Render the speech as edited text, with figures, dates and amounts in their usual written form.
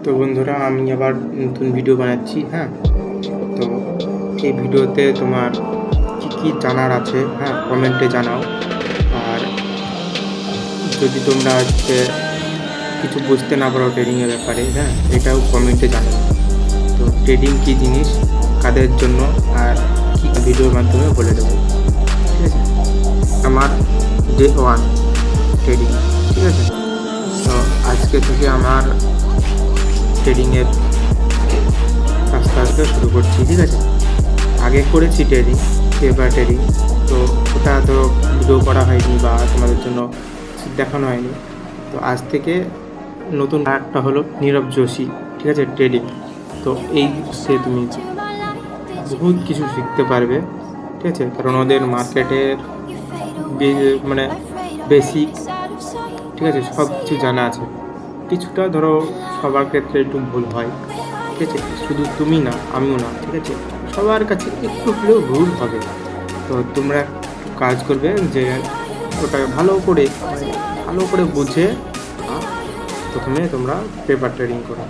তো বন্ধুরা, আমি আবার নতুন ভিডিও বানাচ্ছি। তো এই ভিডিওতে তোমার কি কি জানার আছে কমেন্টে জানাও। আর যদি তোমরা আজকে কিছু বুঝতে না পারো ট্রেডিংয়ের ব্যাপারে এটাও কমেন্টে জানাও। তো ট্রেডিং কী জিনিস, কাদের জন্য, আর কি ভিডিওর মাধ্যমে বলে দেবো। ঠিক আছে, আমার ডে 1 ট্রেডিং। ঠিক আছে, তো আজকে থেকে আমার ট্রেডিংয়ের কাজটা শুরু করছি। ঠিক আছে, আগে করেছি ট্রেডিং, পেপার ট্রেডিং, তো ওটা তো ভিডিও করা হয়নি বা তোমাদের জন্য দেখানো হয়নি। তো আজ থেকে নতুন একটা হলো নীরব যোশী। ঠিক আছে, ট্রেডিং। তো এই সে তুমি বহুত কিছু শিখতে পারবে। ঠিক আছে, কারণ ওদের মার্কেটের মানে বেসিক, ঠিক আছে, সব কিছু জানা আছে। কিছুটা ধরো সবার ক্ষেত্রে একটু ভুল হয়। ঠিক আছে, শুধু তুমি না, আমিও না। ঠিক আছে, সবার কাছে একটু হলেও ভুল হবে। তো তোমরা কাজ করবে যে ওটাকে ভালো করে বুঝে প্রথমে তোমরা পেপার ট্রেডিং করো।